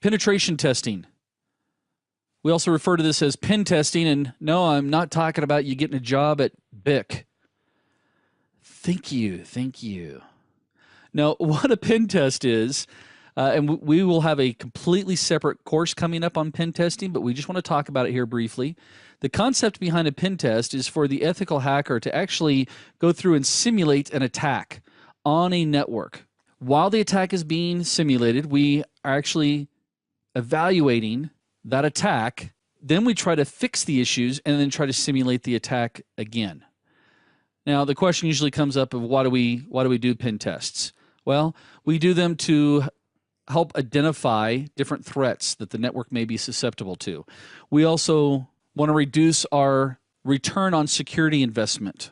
Penetration testing. We also refer to this as pen testing, and no, I'm not talking about you getting a job at BIC. Thank you. Now, what a pen test is, and we will have a completely separate course coming up on pen testing, but we just want to talk about it here briefly. The concept behind a pen test is for the ethical hacker to actually go through and simulate an attack on a network. While the attack is being simulated, we are actually evaluating that attack, then we try to fix the issues and then try to simulate the attack again. Now, the question usually comes up of why do we do pen tests? Well, we do them to help identify different threats that the network may be susceptible to. We also want to reduce our return on security investment.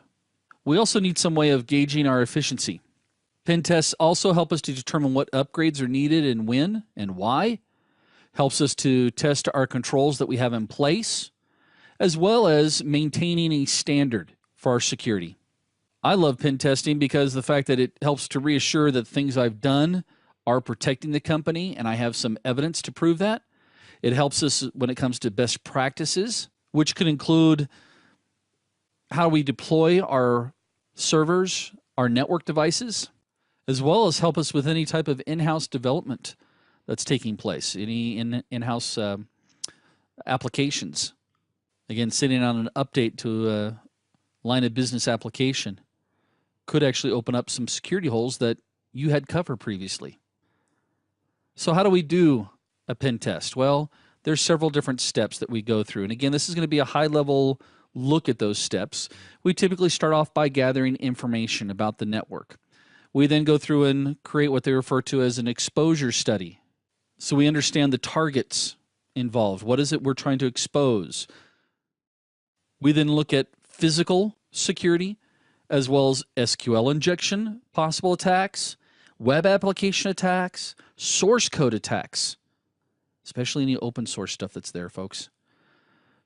We also need some way of gauging our efficiency. Pen tests also help us to determine what upgrades are needed and when and why. Helps us to test our controls that we have in place, as well as maintaining a standard for our security. I love pen testing because the fact that it helps to reassure that things I've done are protecting the company, and I have some evidence to prove that. It helps us when it comes to best practices, which could include how we deploy our servers, our network devices, as well as help us with any type of in-house development that's taking place, any in-house applications. Again, sitting on an update to a line of business application could actually open up some security holes that you had covered previously. So how do we do a pen test? Well, there's several different steps that we go through. And again, this is going to be a high-level look at those steps. We typically start off by gathering information about the network. We then go through and create what they refer to as an exposure study. So we understand the targets involved. What is it we're trying to expose? We then look at physical security as well as SQL injection, possible attacks, web application attacks, source code attacks, especially any open source stuff that's there, folks.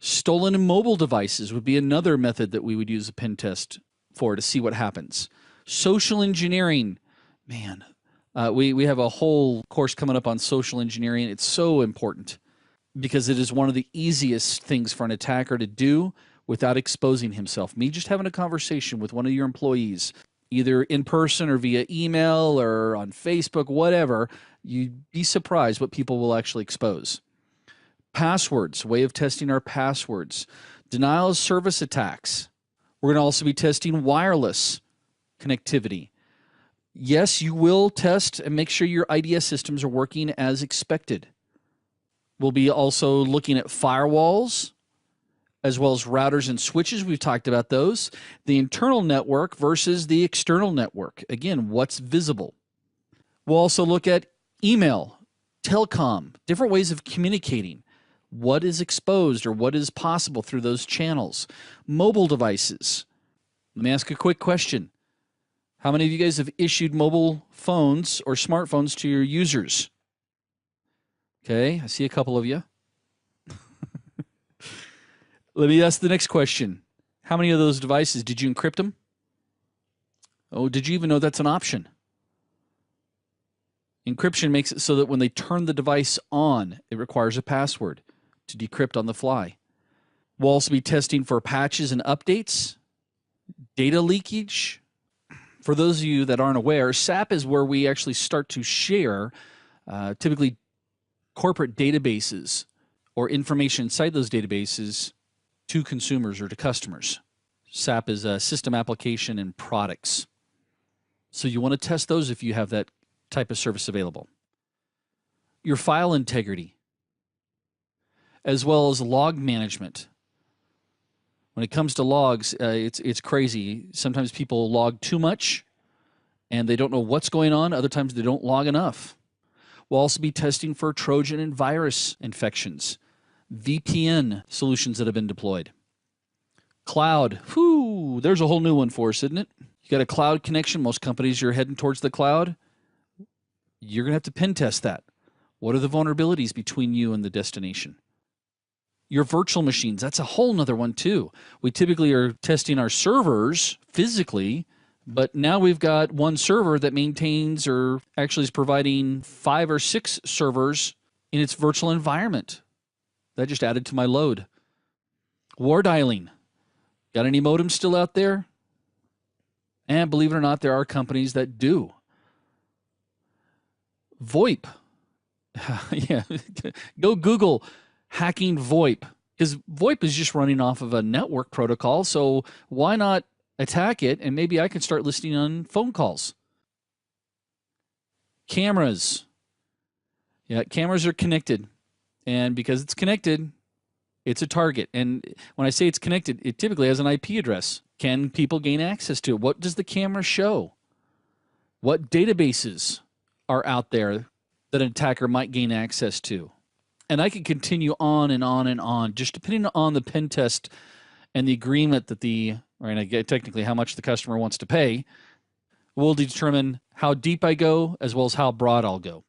Stolen mobile devices would be another method that we would use a pen test for to see what happens. Social engineering, man. We have a whole course coming up on social engineering. It's so important because it is one of the easiest things for an attacker to do without exposing himself. Me just having a conversation with one of your employees, either in person or via email or on Facebook, whatever, you'd be surprised what people will actually expose. Passwords, way of testing our passwords. Denial of service attacks. We're going to also be testing wireless connectivity. Yes, you will test and make sure your IDS systems are working as expected. We'll be also looking at firewalls as well as routers and switches. We've talked about those. The internal network versus the external network. Again, what's visible. We'll also look at email, telecom, different ways of communicating. What is exposed or what is possible through those channels. Mobile devices. Let me ask a quick question. How many of you guys have issued mobile phones or smartphones to your users? Okay, I see a couple of you. Let me ask the next question. How many of those devices, did you encrypt them? Oh, did you even know that's an option? Encryption makes it so that when they turn the device on, it requires a password to decrypt on the fly. We'll also be testing for patches and updates, data leakage. For those of you that aren't aware, SAP is where we actually start to share typically corporate databases or information inside those databases to consumers or to customers. SAP is a system application and products. So you want to test those if you have that type of service available. Your file integrity, as well as log management. When it comes to logs, it's crazy. Sometimes people log too much and they don't know what's going on. Other times they don't log enough. We'll also be testing for Trojan and virus infections, VPN solutions that have been deployed. Cloud, whew, there's a whole new one for us, isn't it? You got a cloud connection. Most companies, you're heading towards the cloud. You're going to have to pen test that. What are the vulnerabilities between you and the destination? Your virtual machines, that's a whole nother one too. We typically are testing our servers physically, but now we've got one server that maintains or actually is providing 5 or 6 servers in its virtual environment. That just added to my load. War dialing. Got any modems still out there? And believe it or not, there are companies that do. VoIP. Yeah, go Google hacking VoIP, because VoIP is just running off of a network protocol. So why not attack it? And maybe I can start listening on phone calls. Cameras. Yeah, cameras are connected. And because it's connected, it's a target. And when I say it's connected, it typically has an IP address. Can people gain access to it? What does the camera show? What databases are out there that an attacker might gain access to? And I could continue on and on and on, just depending on the pen test and the agreement that technically how much the customer wants to pay, will determine how deep I go as well as how broad I'll go.